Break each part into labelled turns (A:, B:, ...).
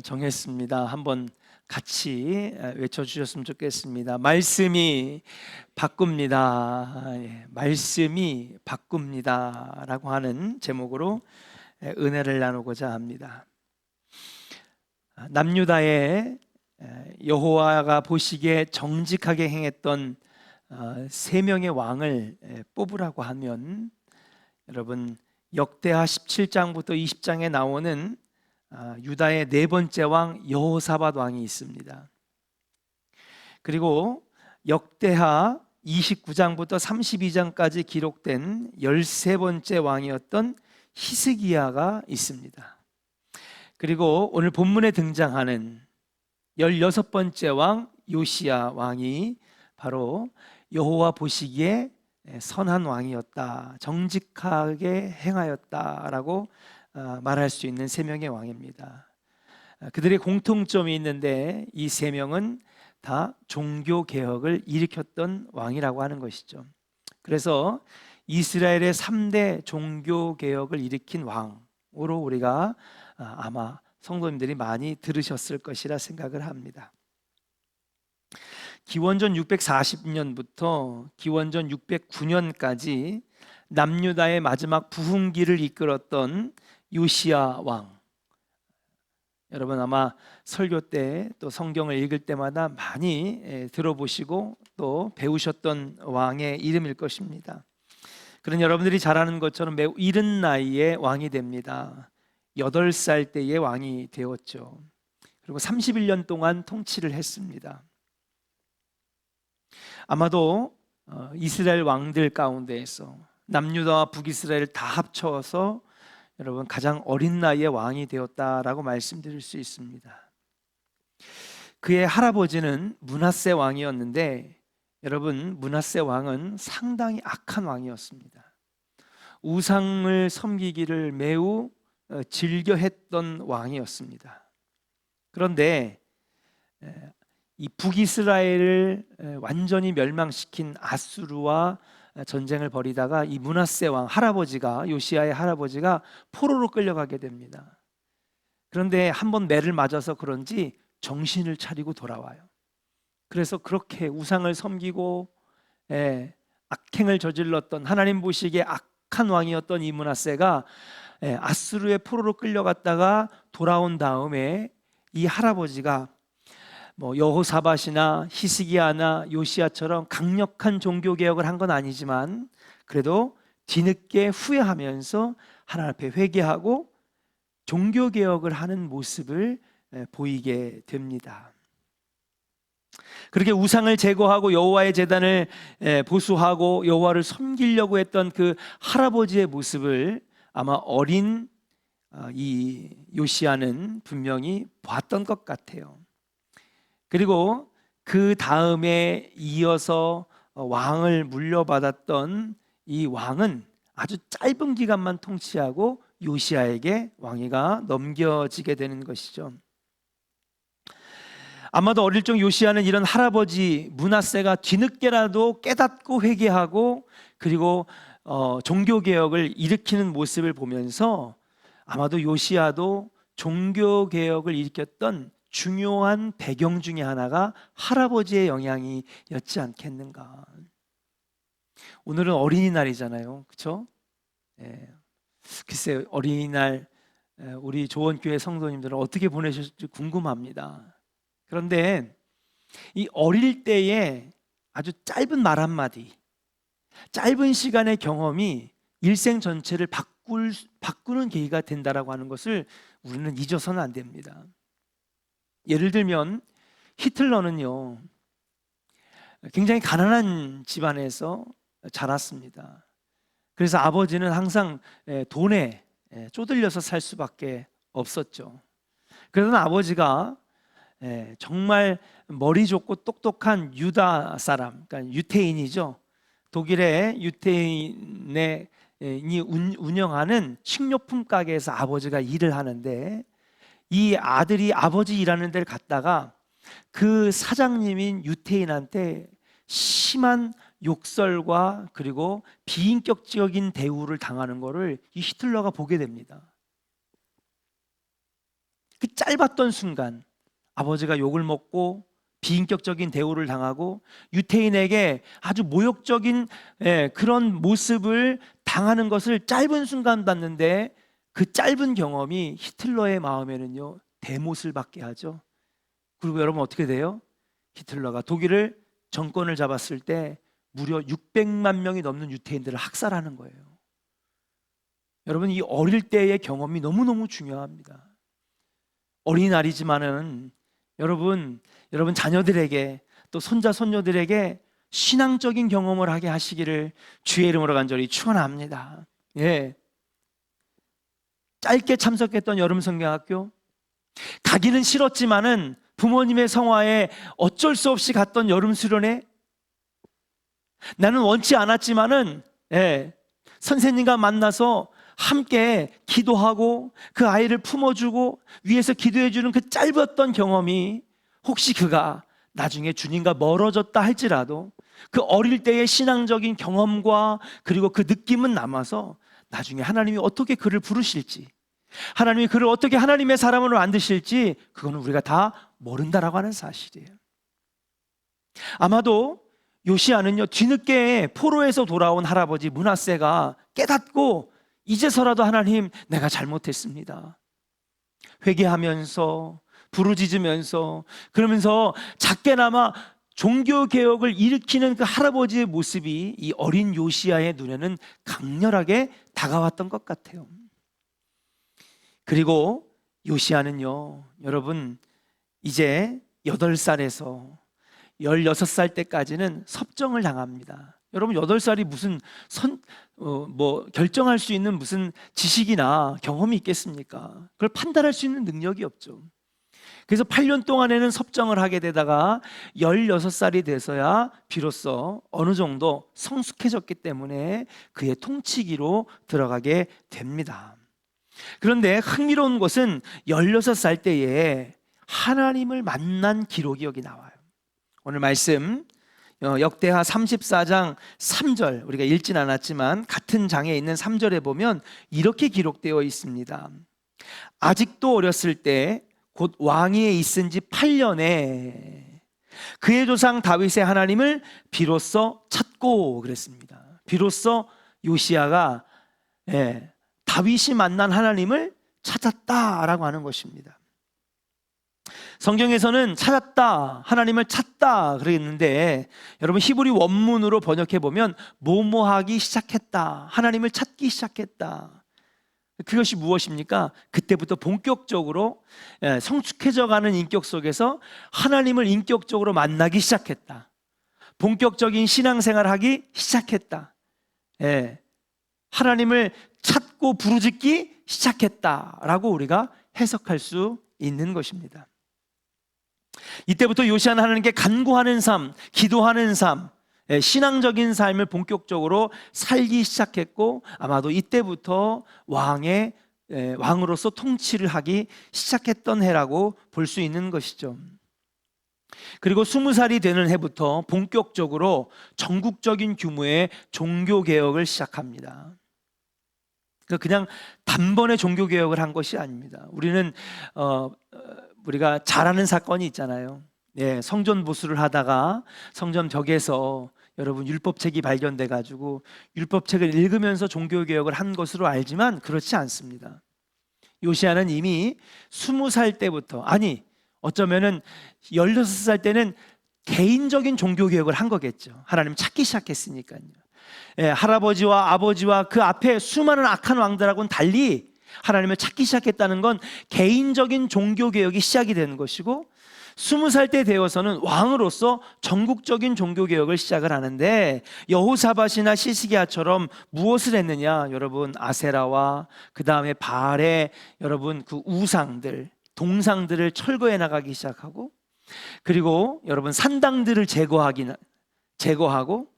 A: 정했습니다. 한번 같이 외쳐주셨으면 좋겠습니다. 말씀이 바꿉니다. 말씀이 바꿉니다 라고 하는 제목으로 은혜를 나누고자 합니다. 남유다의 여호와가 보시기에 정직하게 행했던 세 명의 왕을 뽑으라고 하면, 여러분, 역대하 17장부터 20장에 나오는 유다의 네 번째 왕 여호사밧 왕이 있습니다. 그리고 역대하 29장부터 32장까지 기록된 13번째 왕이었던 히스기야가 있습니다. 그리고 오늘 본문에 등장하는 16번째 왕 요시야 왕이 바로 여호와 보시기에 선한 왕이었다, 정직하게 행하였다라고 말할 수 있는 세 명의 왕입니다. 그들의 공통점이 있는데 이 세 명은 다 종교 개혁을 일으켰던 왕이라고 하는 것이죠. 그래서 이스라엘의 3대 종교 개혁을 일으킨 왕으로 우리가 아마 성도님들이 많이 들으셨을 것이라 생각을 합니다. 기원전 640년부터 기원전 609년까지 남유다의 마지막 부흥기를 이끌었던 요시야 왕, 여러분 아마 설교 때 또 성경을 읽을 때마다 많이 들어보시고 또 배우셨던 왕의 이름일 것입니다. 그런 여러분들이 잘 아는 것처럼 매우 이른 나이에 왕이 됩니다. 8살 때에 왕이 되었죠. 그리고 31년 동안 통치를 했습니다. 아마도 이스라엘 왕들 가운데에서 남유다와 북이스라엘을 다 합쳐서 여러분 가장 어린 나이에 왕이 되었다라고 말씀드릴 수 있습니다. 그의 할아버지는 므낫세 왕이었는데, 여러분, 므낫세 왕은 상당히 악한 왕이었습니다. 우상을 섬기기를 매우 즐겨했던 왕이었습니다. 그런데 이 북이스라엘을 완전히 멸망시킨 아수르와 전쟁을 벌이다가 이 므낫세 왕 할아버지가, 요시야의 할아버지가 포로로 끌려가게 됩니다. 그런데 한번 매를 맞아서 그런지 정신을 차리고 돌아와요. 그래서 그렇게 우상을 섬기고 악행을 저질렀던, 하나님 보시기에 악한 왕이었던 이 므낫세가 아수르의 포로로 끌려갔다가 돌아온 다음에 이 할아버지가 여호사밧이나 히스기야나 요시야처럼 강력한 종교개혁을 한 건 아니지만 그래도 뒤늦게 후회하면서 하나님 앞에 회개하고 종교개혁을 하는 모습을 보이게 됩니다. 그렇게 우상을 제거하고 여호와의 제단을 보수하고 여호와를 섬기려고 했던 그 할아버지의 모습을 아마 어린 이 요시야는 분명히 봤던 것 같아요. 그리고 그 다음에 이어서 왕을 물려받았던 이 왕은 아주 짧은 기간만 통치하고 요시야에게 왕위가 넘겨지게 되는 것이죠. 아마도 어릴 적 요시야는 이런 할아버지 므낫세가 뒤늦게라도 깨닫고 회개하고 그리고 종교개혁을 일으키는 모습을 보면서 아마도 요시야도 종교개혁을 일으켰던 중요한 배경 중에 하나가 할아버지의 영향이었지 않겠는가. 오늘은 어린이날이잖아요, 그렇죠? 글쎄요, 어린이날 우리 조원교회 성도님들은 어떻게 보내셨을지 궁금합니다. 그런데 이 어릴 때의 아주 짧은 말 한마디, 짧은 시간의 경험이 일생 전체를 바꾸는 계기가 된다라고 하는 것을 우리는 잊어서는 안 됩니다. 예를 들면 히틀러는요, 굉장히 가난한 집안에서 자랐습니다. 그래서 아버지는 항상 돈에 쪼들려서 살 수밖에 없었죠. 그러던 아버지가 정말 머리 좋고 똑똑한 유다 사람, 그러니까 유태인이죠. 독일의 유태인이 운영하는 식료품 가게에서 아버지가 일을 하는데, 이 아들이 아버지 일하는 데를 갔다가 그 사장님인 유태인한테 심한 욕설과 그리고 비인격적인 대우를 당하는 것을 이 히틀러가 보게 됩니다. 그 짧았던 순간 아버지가 욕을 먹고 비인격적인 대우를 당하고 유태인에게 아주 모욕적인 그런 모습을 당하는 것을 짧은 순간 봤는데, 그 짧은 경험이 히틀러의 마음에는요 대못을 받게 하죠. 그리고 여러분 어떻게 돼요? 히틀러가 독일을 정권을 잡았을 때 무려 600만 명이 넘는 유태인들을 학살하는 거예요. 여러분, 이 어릴 때의 경험이 너무너무 중요합니다. 어린아이지만은 여러분 자녀들에게 또 손자 손녀들에게 신앙적인 경험을 하게 하시기를 주의 이름으로 간절히 축원합니다. 짧게 참석했던 여름 성경학교, 가기는 싫었지만은 부모님의 성화에 어쩔 수 없이 갔던 여름 수련회, 나는 원치 않았지만은 선생님과 만나서 함께 기도하고 그 아이를 품어주고 위에서 기도해주는 그 짧았던 경험이, 혹시 그가 나중에 주님과 멀어졌다 할지라도 그 어릴 때의 신앙적인 경험과 그리고 그 느낌은 남아서 나중에 하나님이 어떻게 그를 부르실지, 하나님이 그를 어떻게 하나님의 사람으로 만드실지 그거는 우리가 다 모른다라고 하는 사실이에요. 아마도 요시야는요 뒤늦게 포로에서 돌아온 할아버지 므낫세가 깨닫고 이제서라도 하나님, 내가 잘못했습니다, 회개하면서 부르짖으면서 그러면서 작게나마 종교개혁을 일으키는 그 할아버지의 모습이 이 어린 요시야의 눈에는 강렬하게 다가왔던 것 같아요. 그리고 요시야는요 여러분 이제 8살에서 16살 때까지는 섭정을 당합니다. 여러분 8살이 무슨 결정할 수 있는 무슨 지식이나 경험이 있겠습니까? 그걸 판단할 수 있는 능력이 없죠. 그래서 8년 동안에는 섭정을 하게 되다가 16살이 돼서야 비로소 어느 정도 성숙해졌기 때문에 그의 통치기로 들어가게 됩니다. 그런데 흥미로운 것은 16살 때에 하나님을 만난 기록이 여기 나와요. 오늘 말씀 역대하 34장 3절, 우리가 읽진 않았지만 같은 장에 있는 3절에 보면 이렇게 기록되어 있습니다. 아직도 어렸을 때 곧 왕위에 있은 지 8년에 그의 조상 다윗의 하나님을 비로소 찾고, 그랬습니다. 비로소 요시야가 다윗이 만난 하나님을 찾았다라고 하는 것입니다. 성경에서는 찾았다, 하나님을 찾다 그랬는데, 여러분 히브리 원문으로 번역해 보면 뭐뭐하기 시작했다, 하나님을 찾기 시작했다. 그것이 무엇입니까? 그때부터 본격적으로 성숙해져가는 인격 속에서 하나님을 인격적으로 만나기 시작했다, 본격적인 신앙생활을 하기 시작했다, 하나님을 찾고 부르짖기 시작했다라고 우리가 해석할 수 있는 것입니다. 이때부터 요시야는 하나님께 간구하는 삶, 기도하는 삶, 신앙적인 삶을 본격적으로 살기 시작했고, 아마도 이때부터 왕으로서 통치를 하기 시작했던 해라고 볼 수 있는 것이죠. 그리고 20살이 되는 해부터 본격적으로 전국적인 규모의 종교개혁을 시작합니다. 그냥 단번에 종교개혁을 한 것이 아닙니다. 우리가 잘 아는 사건이 있잖아요. 성전 보수를 하다가 성전 벽에서 여러분 율법책이 발견돼 가지고 율법책을 읽으면서 종교개혁을 한 것으로 알지만 그렇지 않습니다. 요시야는 이미 20살 때부터, 아니 어쩌면은 16살 때는 개인적인 종교개혁을 한 거겠죠. 하나님 찾기 시작했으니까요. 할아버지와 아버지와 그 앞에 수많은 악한 왕들하고는 달리 하나님을 찾기 시작했다는 건 개인적인 종교개혁이 시작이 되는 것이고, 20살 때 되어서는 왕으로서 전국적인 종교개혁을 시작을 하는데, 여호사밧이나 시스기야처럼 무엇을 했느냐, 여러분 아세라와 그 다음에 바알의 여러분 그 우상들, 동상들을 철거해 나가기 시작하고, 그리고 여러분 산당들을 제거하고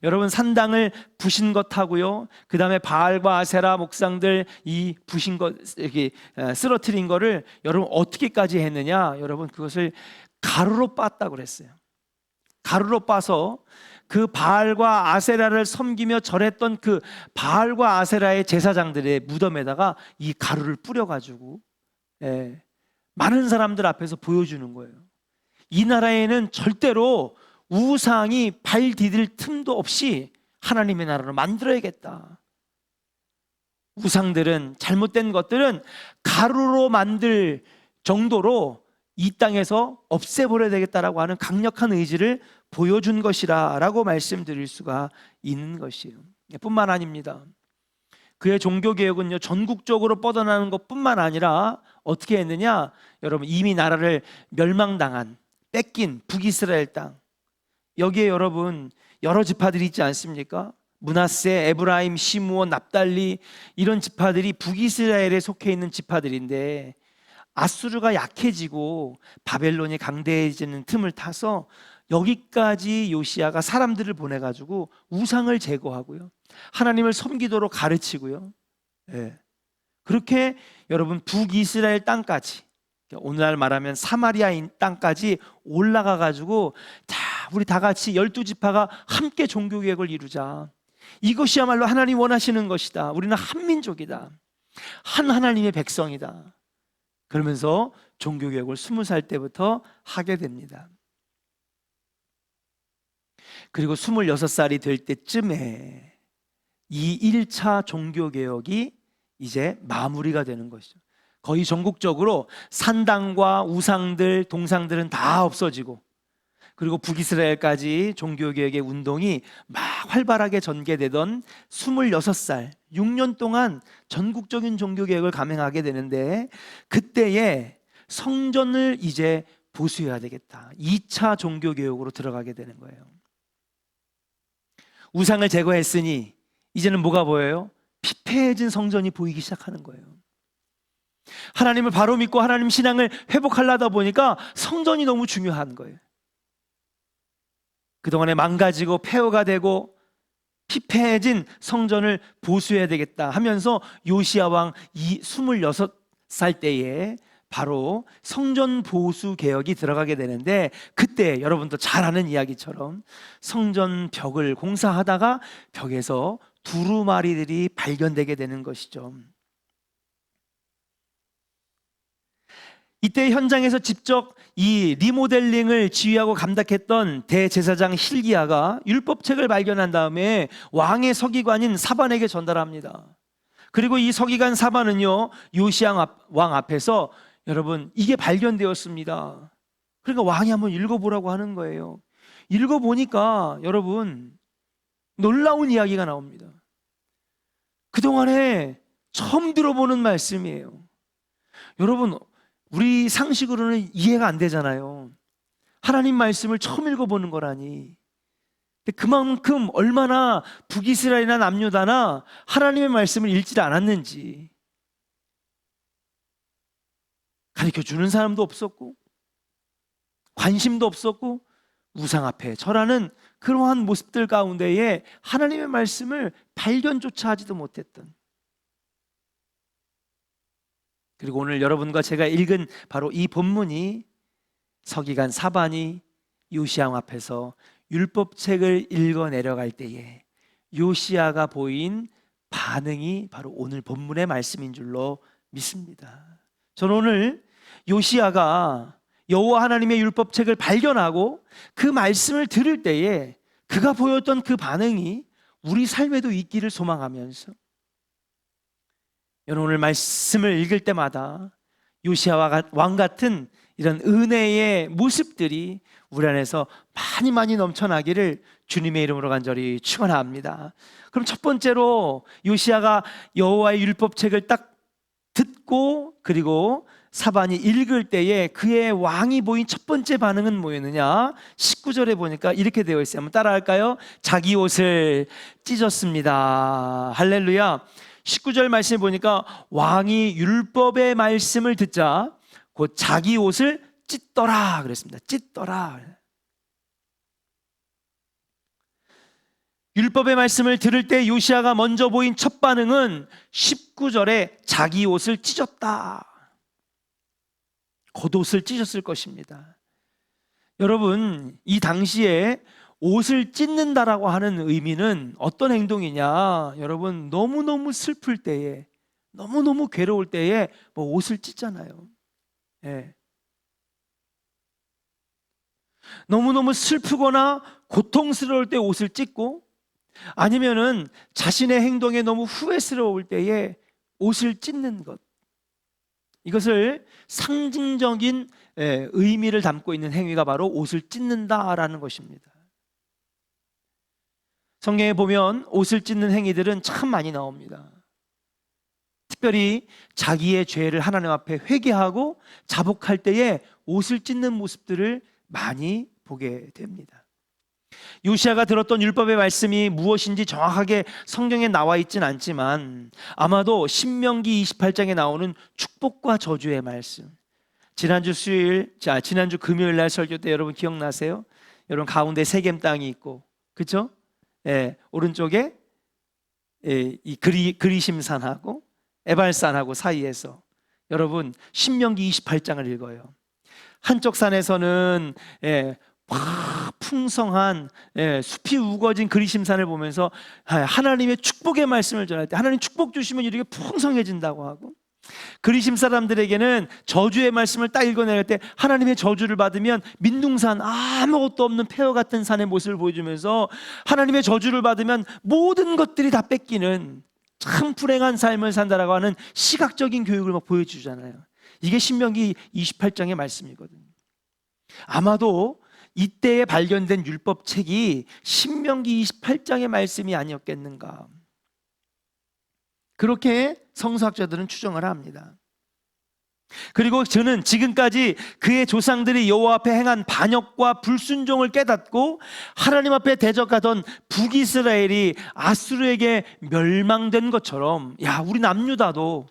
A: 여러분 산당을 부신 것하고요, 그 다음에 바알과 아세라 목상들 이 부신 것, 이렇게 쓰러뜨린 거를 여러분 어떻게까지 했느냐, 여러분 그것을 가루로 빻다고 그랬어요. 가루로 빻아서 그 바알과 아세라를 섬기며 절했던 그 바알과 아세라의 제사장들의 무덤에다가 이 가루를 뿌려가지고 많은 사람들 앞에서 보여주는 거예요. 이 나라에는 절대로 우상이 발 디딜 틈도 없이 하나님의 나라로 만들어야겠다. 우상들은, 잘못된 것들은 가루로 만들 정도로 이 땅에서 없애버려야 되겠다라고 하는 강력한 의지를 보여준 것이라 라고 말씀드릴 수가 있는 것이에요. 뿐만 아닙니다. 그의 종교개혁은요, 전국적으로 뻗어나는 것뿐만 아니라 어떻게 했느냐, 여러분, 이미 나라를 멸망당한, 뺏긴 북이스라엘 땅, 여기에 여러분 여러 지파들이 있지 않습니까? 므낫세, 에브라임, 시므온, 납달리, 이런 지파들이 북이스라엘에 속해 있는 지파들인데, 아수르가 약해지고 바벨론이 강대해지는 틈을 타서 여기까지 요시야가 사람들을 보내가지고 우상을 제거하고요, 하나님을 섬기도록 가르치고요, 그렇게 여러분 북이스라엘 땅까지, 오늘날 말하면 사마리아인 땅까지 올라가 가지고, 자, 우리 다 같이 12지파가 함께 종교개혁을 이루자. 이것이야말로 하나님 원하시는 것이다. 우리는 한 민족이다. 한 하나님의 백성이다. 그러면서 종교개혁을 20살 때부터 하게 됩니다. 그리고 26살이 될 때쯤에 이 1차 종교개혁이 이제 마무리가 되는 것이죠. 거의 전국적으로 산당과 우상들, 동상들은 다 없어지고, 그리고 북이스라엘까지 종교개혁의 운동이 막 활발하게 전개되던 26살, 6년 동안 전국적인 종교개혁을 감행하게 되는데, 그때에 성전을 이제 보수해야 되겠다. 2차 종교개혁으로 들어가게 되는 거예요. 우상을 제거했으니 이제는 뭐가 보여요? 피폐해진 성전이 보이기 시작하는 거예요. 하나님을 바로 믿고 하나님 신앙을 회복하려다 보니까 성전이 너무 중요한 거예요. 그동안에 망가지고 폐허가 되고 피폐해진 성전을 보수해야 되겠다 하면서 요시야 왕 26살 때에 바로 성전 보수 개혁이 들어가게 되는데, 그때 여러분도 잘 아는 이야기처럼 성전 벽을 공사하다가 벽에서 두루마리들이 발견되게 되는 것이죠. 이때 현장에서 직접 이 리모델링을 지휘하고 감당했던 대제사장 hil기야가 율법책을 발견한 다음에 왕의 서기관인 사반에게 전달합니다. 그리고 이 서기관 사반은요, 요시야 왕 앞에서, 여러분, 이게 발견되었습니다. 그러니까 왕이 한번 읽어보라고 하는 거예요. 읽어보니까 여러분 놀라운 이야기가 나옵니다. 그동안에 처음 들어보는 말씀이에요. 여러분, 우리 상식으로는 이해가 안 되잖아요. 하나님 말씀을 처음 읽어보는 거라니. 근데 그만큼 얼마나 북이스라엘이나 남유다나 하나님의 말씀을 읽지 않았는지, 가르쳐주는 사람도 없었고 관심도 없었고 우상 앞에 절하는 그러한 모습들 가운데에 하나님의 말씀을 발견조차 하지도 못했던, 그리고 오늘 여러분과 제가 읽은 바로 이 본문이 서기관 사반이 요시야 왕 앞에서 율법책을 읽어 내려갈 때에 요시야가 보인 반응이 바로 오늘 본문의 말씀인 줄로 믿습니다. 저는 오늘 요시야가 여호와 하나님의 율법책을 발견하고 그 말씀을 들을 때에 그가 보였던 그 반응이 우리 삶에도 있기를 소망하면서, 여러분, 오늘 말씀을 읽을 때마다 요시야 왕 같은 이런 은혜의 모습들이 우리 안에서 많이 넘쳐나기를 주님의 이름으로 간절히 축원합니다. 그럼 첫 번째로 요시야가 여호와의 율법책을 딱 듣고 그리고 사반이 읽을 때에 그의 왕이 보인 첫 번째 반응은 뭐였느냐? 19절에 보니까 이렇게 되어 있어요. 한번 따라할까요? 자기 옷을 찢었습니다. 할렐루야. 19절 말씀에 보니까 왕이 율법의 말씀을 듣자 곧 자기 옷을 찢더라 그랬습니다. 찢더라. 율법의 말씀을 들을 때 요시야가 먼저 보인 첫 반응은 19절에 자기 옷을 찢었다. 겉옷을 찢었을 것입니다. 여러분, 이 당시에 옷을 찢는다라고 하는 의미는 어떤 행동이냐? 여러분, 너무너무 슬플 때에, 너무너무 괴로울 때에 뭐 옷을 찢잖아요. 예. 너무너무 슬프거나 고통스러울 때 옷을 찢고, 아니면은 자신의 행동에 너무 후회스러울 때에 옷을 찢는 것, 이것을 상징적인 의미를 담고 있는 행위가 바로 옷을 찢는다라는 것입니다. 성경에 보면 옷을 찢는 행위들은 참 많이 나옵니다. 특별히 자기의 죄를 하나님 앞에 회개하고 자복할 때에 옷을 찢는 모습들을 많이 보게 됩니다. 요시야가 들었던 율법의 말씀이 무엇인지 정확하게 성경에 나와 있진 않지만 아마도 신명기 28장에 나오는 축복과 저주의 말씀, 지난주 금요일 날 설교 때 여러분 기억나세요? 여러분 가운데 세겜 땅이 있고, 그렇죠? 오른쪽에 이 그리심산하고 에발산하고 사이에서 여러분 신명기 28장을 읽어요. 한쪽 산에서는 풍성한 숲이 우거진 그리심산을 보면서 하나님의 축복의 말씀을 전할 때 하나님 축복 주시면 이렇게 풍성해진다고 하고, 그리심 사람들에게는 저주의 말씀을 딱 읽어낼 때 하나님의 저주를 받으면 민둥산, 아무것도 없는 폐허 같은 산의 모습을 보여주면서 하나님의 저주를 받으면 모든 것들이 다 뺏기는 참 불행한 삶을 산다라고 하는 시각적인 교육을 막 보여주잖아요. 이게 신명기 28장의 말씀이거든요. 아마도 이때에 발견된 율법책이 신명기 28장의 말씀이 아니었겠는가, 그렇게 성서학자들은 추정을 합니다. 그리고 저는 지금까지 그의 조상들이 여호와 앞에 행한 반역과 불순종을 깨닫고 하나님 앞에 대적하던 북이스라엘이 아수르에게 멸망된 것처럼, 우리 남유다도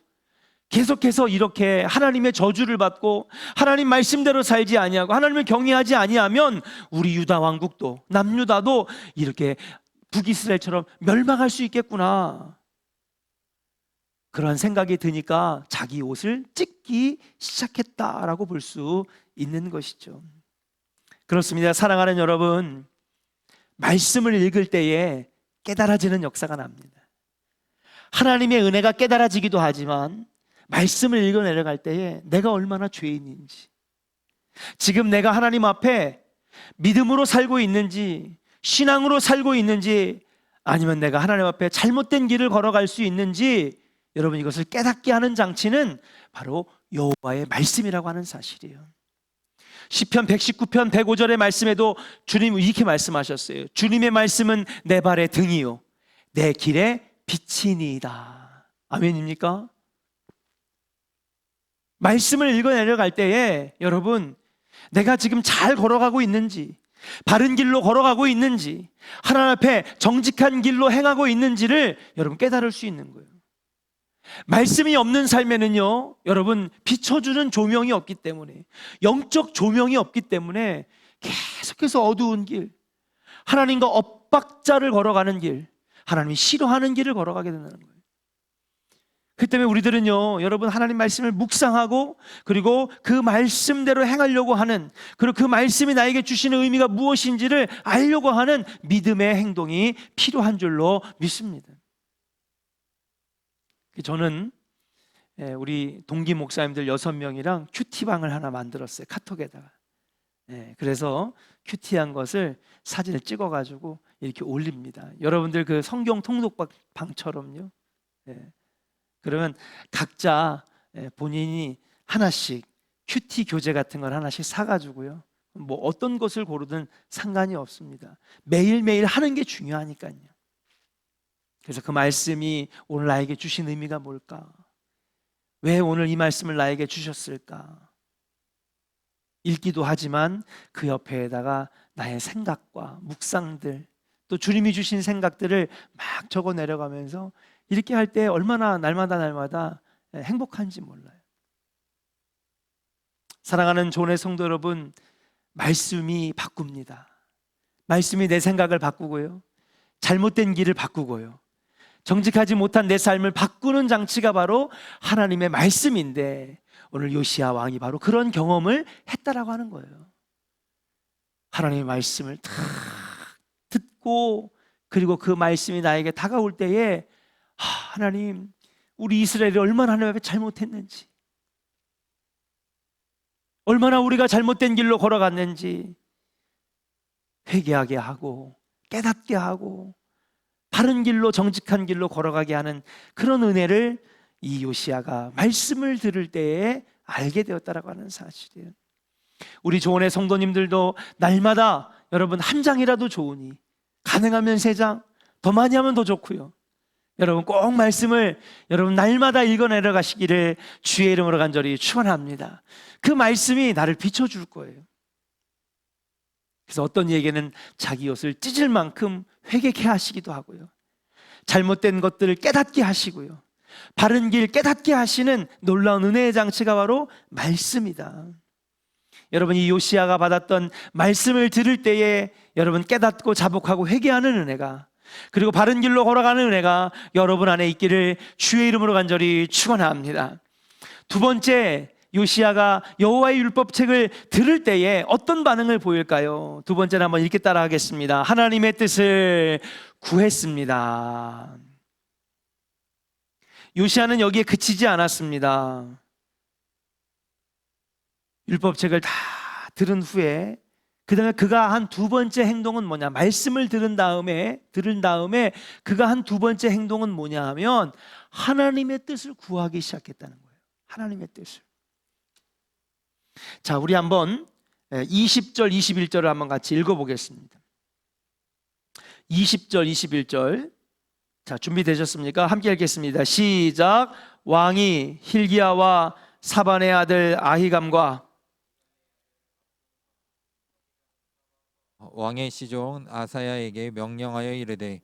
A: 계속해서 이렇게 하나님의 저주를 받고 하나님 말씀대로 살지 아니하고 하나님을 경외하지 아니하면 우리 유다 왕국도 남유다도 이렇게 북이스라엘처럼 멸망할 수 있겠구나, 그런 생각이 드니까 자기 옷을 찢기 시작했다라고 볼 수 있는 것이죠. 그렇습니다. 사랑하는 여러분, 말씀을 읽을 때에 깨달아지는 역사가 납니다. 하나님의 은혜가 깨달아지기도 하지만 말씀을 읽어 내려갈 때에 내가 얼마나 죄인인지, 지금 내가 하나님 앞에 믿음으로 살고 있는지 신앙으로 살고 있는지, 아니면 내가 하나님 앞에 잘못된 길을 걸어갈 수 있는지, 여러분 이것을 깨닫게 하는 장치는 바로 여호와의 말씀이라고 하는 사실이에요. 시편 119편 105절의 말씀에도 주님 이렇게 말씀하셨어요. 주님의 말씀은 내 발의 등이요 내 길의 빛이니이다. 아멘입니까? 말씀을 읽어 내려갈 때에 여러분, 내가 지금 잘 걸어가고 있는지, 바른 길로 걸어가고 있는지, 하나님 앞에 정직한 길로 행하고 있는지를 여러분 깨달을 수 있는 거예요. 말씀이 없는 삶에는요, 여러분 비춰주는 조명이 없기 때문에, 영적 조명이 없기 때문에 계속해서 어두운 길, 하나님과 엇박자를 걸어가는 길, 하나님이 싫어하는 길을 걸어가게 된다는 거예요. 그 때문에 우리들은요, 여러분 하나님 말씀을 묵상하고 그리고 그 말씀대로 행하려고 하는, 그리고 그 말씀이 나에게 주시는 의미가 무엇인지를 알려고 하는 믿음의 행동이 필요한 줄로 믿습니다. 저는 우리 동기 목사님들 6명이랑 큐티방을 하나 만들었어요. 카톡에다가. 그래서 큐티한 것을 사진을 찍어가지고 이렇게 올립니다. 여러분들 그 성경 통독방처럼요. 그러면 각자 본인이 하나씩 큐티 교재 같은 걸 하나씩 사가지고요, 뭐 어떤 것을 고르든 상관이 없습니다. 매일매일 하는 게 중요하니까요. 그래서 그 말씀이 오늘 나에게 주신 의미가 뭘까? 왜 오늘 이 말씀을 나에게 주셨을까? 읽기도 하지만 그 옆에다가 나의 생각과 묵상들, 또 주님이 주신 생각들을 막 적어 내려가면서 이렇게 할 때 얼마나 날마다 행복한지 몰라요. 사랑하는 존의 성도 여러분, 말씀이 바꿉니다. 말씀이 내 생각을 바꾸고요, 잘못된 길을 바꾸고요, 정직하지 못한 내 삶을 바꾸는 장치가 바로 하나님의 말씀인데, 오늘 요시야 왕이 바로 그런 경험을 했다라고 하는 거예요. 하나님의 말씀을 다 듣고 그리고 그 말씀이 나에게 다가올 때에 하나님, 우리 이스라엘이 얼마나 하나님 앞에 잘못했는지, 얼마나 우리가 잘못된 길로 걸어갔는지 회개하게 하고 깨닫게 하고 바른 길로, 정직한 길로 걸어가게 하는 그런 은혜를 이 요시야가 말씀을 들을 때에 알게 되었다라고 하는 사실이에요. 우리 조원의 성도님들도 날마다 여러분 한 장이라도 좋으니 가능하면 3장, 더 많이 하면 더 좋고요. 여러분 꼭 말씀을 여러분 날마다 읽어내려 가시기를 주의 이름으로 간절히 축원합니다. 그 말씀이 나를 비춰줄 거예요. 그래서 어떤 이에게는 자기 옷을 찢을 만큼 회개케 하시기도 하고요, 잘못된 것들을 깨닫게 하시고요, 바른 길 깨닫게 하시는 놀라운 은혜의 장치가 바로 말씀이다. 여러분 이 요시야가 받았던 말씀을 들을 때에 여러분 깨닫고 자복하고 회개하는 은혜가, 그리고 바른 길로 걸어가는 은혜가 여러분 안에 있기를 주의 이름으로 간절히 축원합니다. 두 번째, 요시야가 여호와의 율법책을 들을 때에 어떤 반응을 보일까요? 두 번째는 한번 읽기 따라 하겠습니다. 하나님의 뜻을 구했습니다. 요시야는 여기에 그치지 않았습니다. 율법책을 다 들은 후에 그 다음에 그가 한 두 번째 행동은 뭐냐, 말씀을 들은 다음에 그가 한 두 번째 행동은 뭐냐 하면 하나님의 뜻을 구하기 시작했다는 거예요. 하나님의 뜻을. 자, 우리 한번 20절 21절을 한번 같이 읽어보겠습니다. 20절 21절. 자, 준비되셨습니까? 함께 읽겠습니다. 시작. 왕이 hil기야와 사반의 아들 아히감과
B: 왕의 시종 아사야에게 명령하여 이르되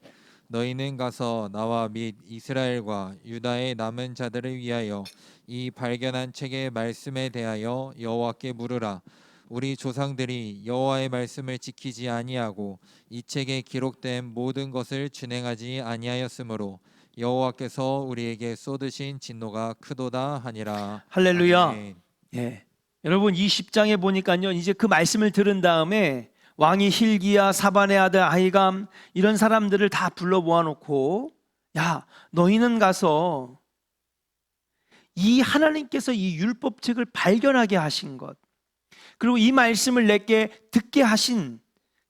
B: 너희는 가서 나와 및 이스라엘과 유다의 남은 자들을 위하여 이 발견한 책의 말씀에 대하여 여호와께 물으라. 우리 조상들이 여호와의 말씀을 지키지 아니하고 이 책에 기록된 모든 것을 준행하지 아니하였으므로 여호와께서 우리에게 쏟으신 진노가 크도다 하니라.
A: 할렐루야.
B: 아멘.
A: 예. 여러분 20장에 보니까요, 이제 그 말씀을 들은 다음에 왕이 hil기야, 사반의 아들 아히감 이런 사람들을 다 불러 모아놓고, 야, 너희는 가서 이 하나님께서 이 율법책을 발견하게 하신 것, 그리고 이 말씀을 내게 듣게 하신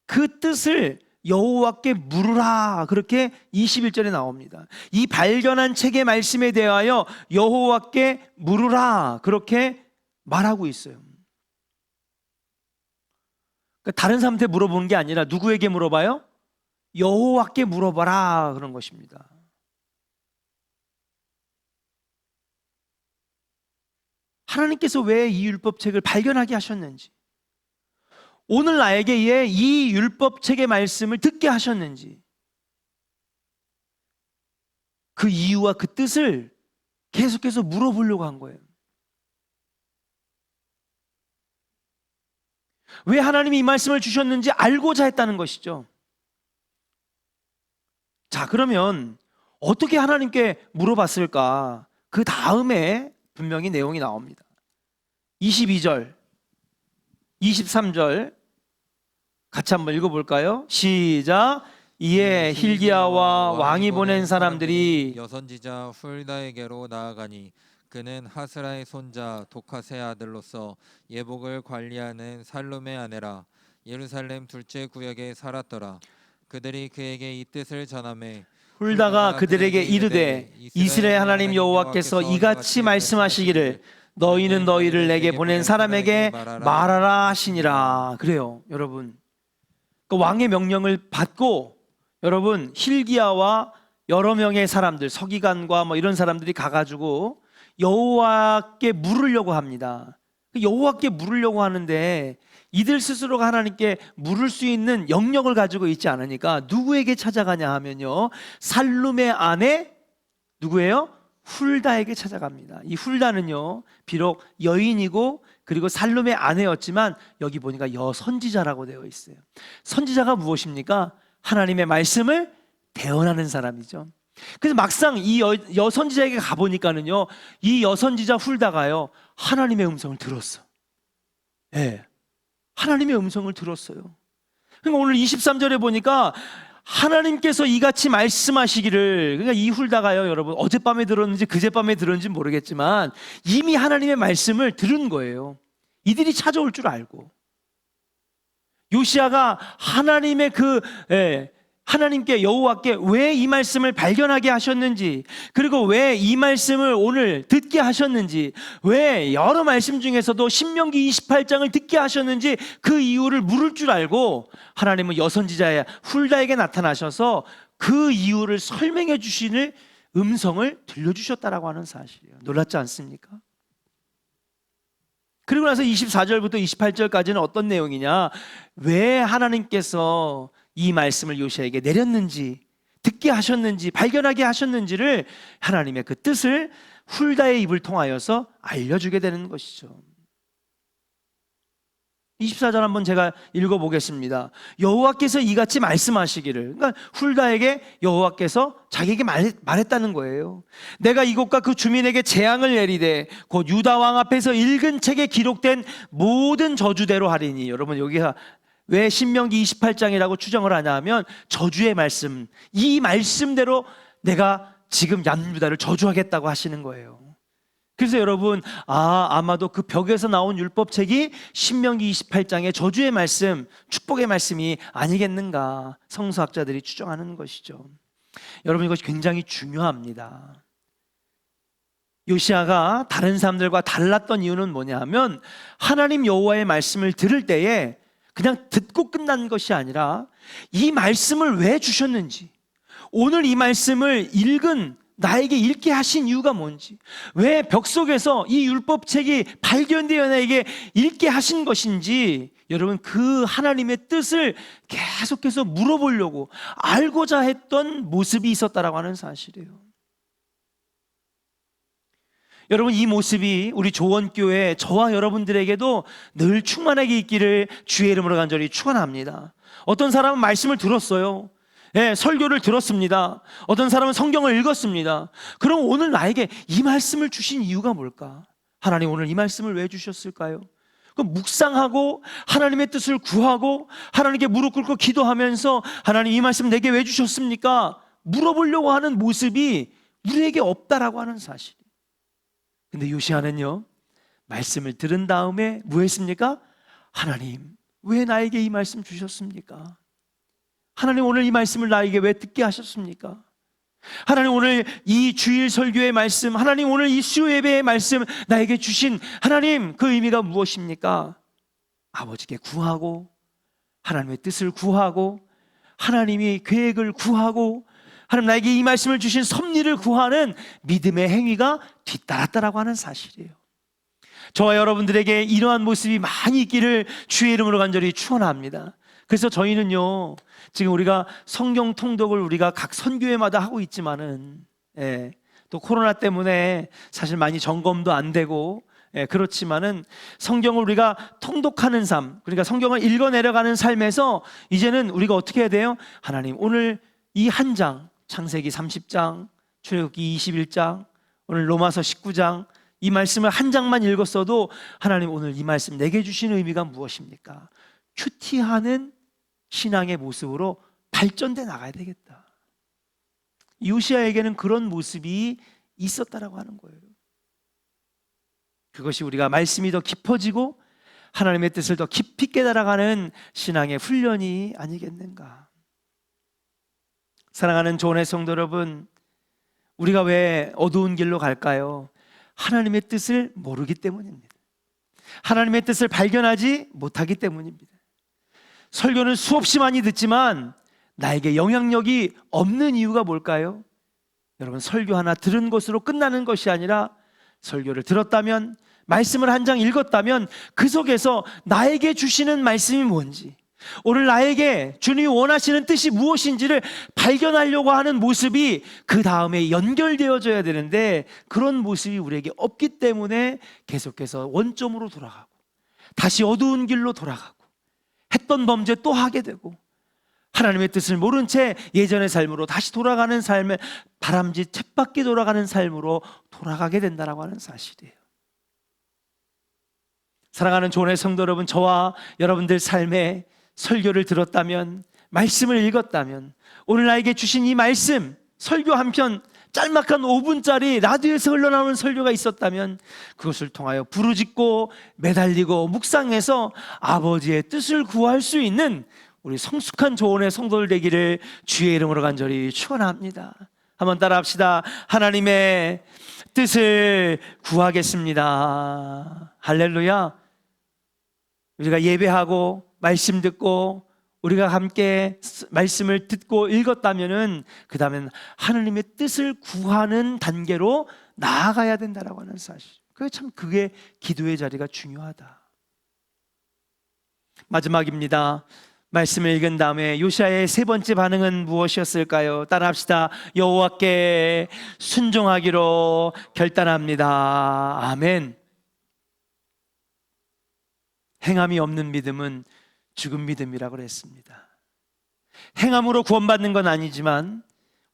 A: 그 뜻을 여호와께 물으라. 그렇게 21절에 나옵니다. 이 발견한 책의 말씀에 대하여 여호와께 물으라. 그렇게 말하고 있어요. 그러니까 다른 사람한테 물어보는 게 아니라 누구에게 물어봐요? 여호와께 물어봐라 그런 것입니다. 하나님께서 왜 이 율법책을 발견하게 하셨는지, 오늘 나에게 이 율법책의 말씀을 듣게 하셨는지, 그 이유와 그 뜻을 계속해서 물어보려고 한 거예요. 왜 하나님이 이 말씀을 주셨는지 알고자 했다는 것이죠. 자, 그러면 어떻게 하나님께 물어봤을까? 그 다음에 분명히 내용이 나옵니다. 22절, 23절 같이 한번 읽어볼까요? 시작. 이에 hil기야와 왕이 보낸 사람들이
B: 여선지자 훌다에게로 나아가니 그는 하스라의 손자 도카스의 아들로서 예복을 관리하는 살룸의 아내라. 예루살렘 둘째 구역에 살았더라. 그들이 그에게 이 뜻을 전하매
A: 훌다가 그들에게 이르되 이스라엘 하나님 여호와께서 이같이 말씀하시기를 너희는 너희를 내게 보낸 사람에게 말하라 하시니라. 그래요, 여러분. 그 왕의 명령을 받고 여러분 hil기야와 여러 명의 사람들, 서기관과 뭐 이런 사람들이 가가지고 여호와께 물으려고 합니다. 여호와께 물으려고 하는데 이들 스스로가 하나님께 물을 수 있는 영역을 가지고 있지 않으니까 누구에게 찾아가냐 하면요, 살룸의 아내 누구예요? 훌다에게 찾아갑니다. 이 훌다는요 비록 여인이고 그리고 살룸의 아내였지만 여기 보니까 여선지자라고 되어 있어요. 선지자가 무엇입니까? 하나님의 말씀을 대언하는 사람이죠. 그래서 막상 이 여선지자에게 가보니까는요, 이 여선지자 훌다가요 하나님의 음성을 들었어. 예, 하나님의 음성을 들었어요. 그러니까 오늘 23절에 보니까 하나님께서 이같이 말씀하시기를, 그러니까 이 훌다가요 여러분 어젯밤에 들었는지 그젯밤에 들었는지 모르겠지만 이미 하나님의 말씀을 들은 거예요. 이들이 찾아올 줄 알고 요시야가 하나님의 하나님께 여호와께 왜 이 말씀을 발견하게 하셨는지, 그리고 왜 이 말씀을 오늘 듣게 하셨는지, 왜 여러 말씀 중에서도 신명기 28장을 듣게 하셨는지 그 이유를 물을 줄 알고 하나님은 여선지자 훌다에게 나타나셔서 그 이유를 설명해 주시는 음성을 들려주셨다라고 하는 사실이에요. 놀랍지 않습니까? 그리고 나서 24절부터 28절까지는 어떤 내용이냐, 왜 하나님께서 이 말씀을 요시야에게 내렸는지, 듣게 하셨는지, 발견하게 하셨는지를 하나님의 그 뜻을 훌다의 입을 통하여서 알려주게 되는 것이죠. 24절 한번 제가 읽어보겠습니다. 여호와께서 이같이 말씀하시기를, 그러니까 훌다에게 여호와께서 자기에게 말했다는 거예요. 내가 이곳과 그 주민에게 재앙을 내리되 곧 유다 왕 앞에서 읽은 책에 기록된 모든 저주대로 하리니. 여러분, 여기가 왜 신명기 28장이라고 추정을 하냐 하면 저주의 말씀, 이 말씀대로 내가 지금 남유다를 저주하겠다고 하시는 거예요. 그래서 여러분, 아마도 그 벽에서 나온 율법책이 신명기 28장의 저주의 말씀, 축복의 말씀이 아니겠는가 성서학자들이 추정하는 것이죠. 여러분, 이것이 굉장히 중요합니다. 요시야가 다른 사람들과 달랐던 이유는 뭐냐 하면 하나님 여호와의 말씀을 들을 때에 그냥 듣고 끝난 것이 아니라 이 말씀을 왜 주셨는지, 오늘 이 말씀을 나에게 읽게 하신 이유가 뭔지, 왜 벽 속에서 이 율법책이 발견되어 나에게 읽게 하신 것인지, 여러분 그 하나님의 뜻을 계속해서 물어보려고 알고자 했던 모습이 있었다라고 하는 사실이에요. 여러분, 이 모습이 우리 조원교회 저와 여러분들에게도 늘 충만하게 있기를 주의 이름으로 간절히 축원합니다. 어떤 사람은 말씀을 들었어요. 설교를 들었습니다. 어떤 사람은 성경을 읽었습니다. 그럼 오늘 나에게 이 말씀을 주신 이유가 뭘까? 하나님 오늘 이 말씀을 왜 주셨을까요? 묵상하고 하나님의 뜻을 구하고 하나님께 무릎 꿇고 기도하면서 하나님 이 말씀 내게 왜 주셨습니까? 물어보려고 하는 모습이 우리에게 없다라고 하는 사실. 근데 요시야는요, 말씀을 들은 다음에 뭐 했습니까? 하나님 왜 나에게 이 말씀 주셨습니까? 하나님 오늘 이 말씀을 나에게 왜 듣게 하셨습니까? 하나님 오늘 이 주일 설교의 말씀, 하나님 오늘 이 수요 예배의 말씀 나에게 주신 하나님, 그 의미가 무엇입니까? 아버지께 구하고 하나님의 뜻을 구하고 하나님이 계획을 구하고 하나님 나에게 이 말씀을 주신 섭리를 구하는 믿음의 행위가 뒤따랐다라고 하는 사실이에요. 저와 여러분들에게 이러한 모습이 많이 있기를 주의 이름으로 간절히 축원합니다. 그래서 저희는요, 지금 우리가 성경 통독을 우리가 각 선교회마다 하고 있지만은, 또 코로나 때문에 사실 많이 점검도 안 되고, 그렇지만은 성경을 우리가 통독하는 삶, 그러니까 성경을 읽어 내려가는 삶에서 이제는 우리가 어떻게 해야 돼요? 하나님 오늘 이 한 장, 창세기 30장, 출애굽기 21장, 오늘 로마서 19장, 이 말씀을 한 장만 읽었어도 하나님 오늘 이 말씀 내게 주신 의미가 무엇입니까? 큐티하는 신앙의 모습으로 발전돼 나가야 되겠다. 요시야에게는 그런 모습이 있었다라고 하는 거예요. 그것이 우리가 말씀이 더 깊어지고 하나님의 뜻을 더 깊이 깨달아가는 신앙의 훈련이 아니겠는가. 사랑하는 조원의 성도 여러분, 우리가 왜 어두운 길로 갈까요? 하나님의 뜻을 모르기 때문입니다. 하나님의 뜻을 발견하지 못하기 때문입니다. 설교는 수없이 많이 듣지만 나에게 영향력이 없는 이유가 뭘까요? 여러분, 설교 하나 들은 것으로 끝나는 것이 아니라 설교를 들었다면, 말씀을 한 장 읽었다면 그 속에서 나에게 주시는 말씀이 뭔지, 오늘 나에게 주님이 원하시는 뜻이 무엇인지를 발견하려고 하는 모습이 그 다음에 연결되어져야 되는데 그런 모습이 우리에게 없기 때문에 계속해서 원점으로 돌아가고 다시 어두운 길로 돌아가고 했던 범죄 또 하게 되고 하나님의 뜻을 모른 채 예전의 삶으로 다시 돌아가는 삶에 다람쥐 쳇바퀴 돌아가는 삶으로 돌아가게 된다라고 하는 사실이에요. 사랑하는 조원의 성도 여러분, 저와 여러분들 삶에 설교를 들었다면, 말씀을 읽었다면, 오늘 나에게 주신 이 말씀, 설교 한 편 짤막한 5분짜리 라디오에서 흘러나오는 설교가 있었다면 그것을 통하여 부르짖고 매달리고 묵상해서 아버지의 뜻을 구할 수 있는 우리 성숙한 조언의 성도들 되기를 주의 이름으로 간절히 축원합니다. 한번 따라합시다. 하나님의 뜻을 구하겠습니다. 할렐루야. 우리가 예배하고 말씀 듣고 우리가 함께 말씀을 듣고 읽었다면은 그 다음엔 하나님의 뜻을 구하는 단계로 나아가야 된다라고 하는 사실. 그게 기도의 자리가 중요하다. 마지막입니다. 말씀을 읽은 다음에 요시야의 세 번째 반응은 무엇이었을까요? 따라합시다. 여호와께 순종하기로 결단합니다. 아멘. 행함이 없는 믿음은 죽은 믿음이라고 그랬습니다. 행함으로 구원받는 건 아니지만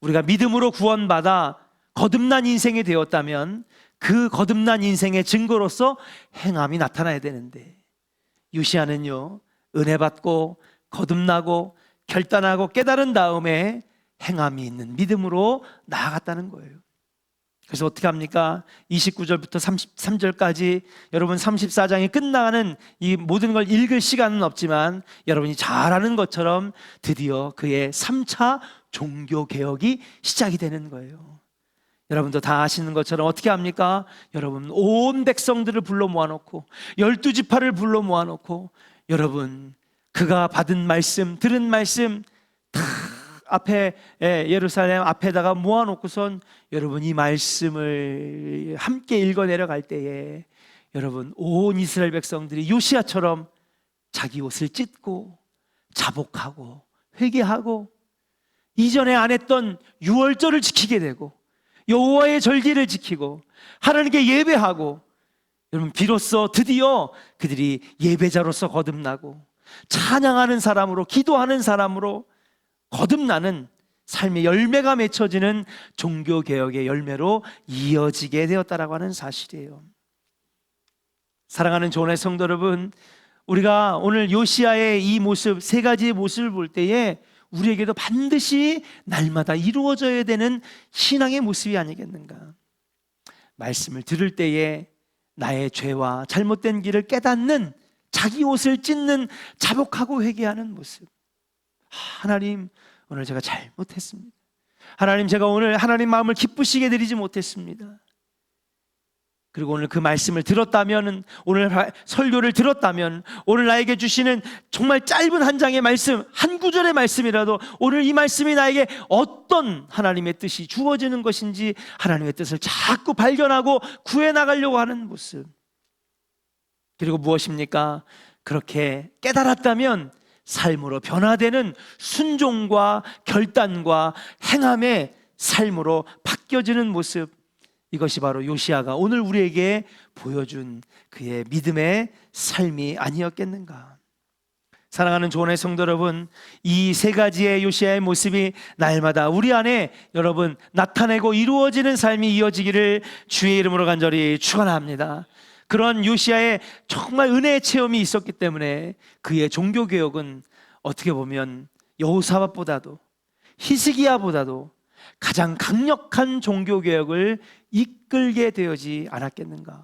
A: 우리가 믿음으로 구원받아 거듭난 인생이 되었다면 그 거듭난 인생의 증거로서 행함이 나타나야 되는데 요시야는요, 은혜 받고 거듭나고 결단하고 깨달은 다음에 행함이 있는 믿음으로 나아갔다는 거예요. 그래서 어떻게 합니까? 29절부터 33절까지 여러분 34장이 끝나가는 이 모든 걸 읽을 시간은 없지만 여러분이 잘 아는 것처럼 드디어 그의 3차 종교개혁이 시작이 되는 거예요. 여러분도 다 아시는 것처럼 어떻게 합니까? 여러분 온 백성들을 불러 모아놓고 12지파를 불러 모아놓고 여러분 그가 받은 말씀, 들은 말씀 다 앞에 예루살렘 앞에다가 모아놓고선 여러분 이 말씀을 함께 읽어 내려갈 때에 여러분 온 이스라엘 백성들이 요시야처럼 자기 옷을 찢고 자복하고 회개하고 이전에 안 했던 유월절을 지키게 되고 여호와의 절기를 지키고 하나님께 예배하고 여러분 비로소 드디어 그들이 예배자로서 거듭나고 찬양하는 사람으로 기도하는 사람으로 거듭나는 삶의 열매가 맺혀지는 종교개혁의 열매로 이어지게 되었다라고 하는 사실이에요. 사랑하는 조언의 성도 여러분, 우리가 오늘 요시야의 이 모습, 세 가지의 모습을 볼 때에 우리에게도 반드시 날마다 이루어져야 되는 신앙의 모습이 아니겠는가. 말씀을 들을 때에 나의 죄와 잘못된 길을 깨닫는, 자기 옷을 찢는, 자복하고 회개하는 모습. 하나님, 오늘 제가 잘못했습니다. 하나님, 제가 오늘 하나님 마음을 기쁘시게 드리지 못했습니다. 그리고 오늘 그 말씀을 들었다면, 오늘 설교를 들었다면, 오늘 나에게 주시는 정말 짧은 한 장의 말씀, 한 구절의 말씀이라도 오늘 이 말씀이 나에게 어떤 하나님의 뜻이 주어지는 것인지 하나님의 뜻을 자꾸 발견하고 구해나가려고 하는 모습. 그리고 무엇입니까? 그렇게 깨달았다면 삶으로 변화되는 순종과 결단과 행함의 삶으로 바뀌어지는 모습, 이것이 바로 요시야가 오늘 우리에게 보여준 그의 믿음의 삶이 아니었겠는가. 사랑하는 조언의 성도 여러분, 이 세 가지의 요시야의 모습이 날마다 우리 안에 여러분 나타내고 이루어지는 삶이 이어지기를 주의 이름으로 간절히 축원합니다. 그런 요시야의 정말 은혜의 체험이 있었기 때문에 그의 종교개혁은 어떻게 보면 여호사밧보다도 히스기야보다도 가장 강력한 종교개혁을 이끌게 되어지 않았겠는가.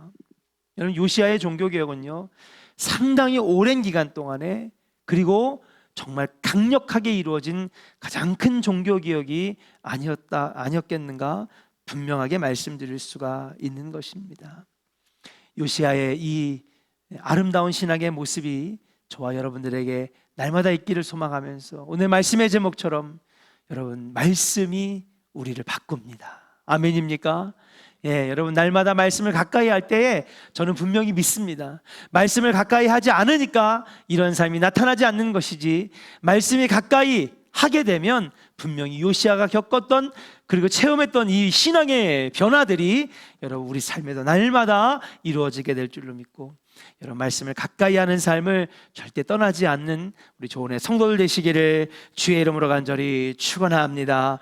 A: 여러분, 요시야의 종교개혁은요 상당히 오랜 기간 동안에 그리고 정말 강력하게 이루어진 가장 큰 종교개혁이 아니었겠는가 분명하게 말씀드릴 수가 있는 것입니다. 요시야의 이 아름다운 신앙의 모습이 저와 여러분들에게 날마다 있기를 소망하면서 오늘 말씀의 제목처럼 여러분 말씀이 우리를 바꿉니다. 아멘입니까? 예, 여러분 날마다 말씀을 가까이 할 때에 저는 분명히 믿습니다. 말씀을 가까이 하지 않으니까 이런 삶이 나타나지 않는 것이지, 말씀이 가까이 하게 되면 분명히 요시야가 겪었던 그리고 체험했던 이 신앙의 변화들이 여러분 우리 삶에도 날마다 이루어지게 될 줄로 믿고, 여러분 말씀을 가까이 하는 삶을 절대 떠나지 않는 우리 조언의 성도들 되시기를 주의 이름으로 간절히 축원합니다.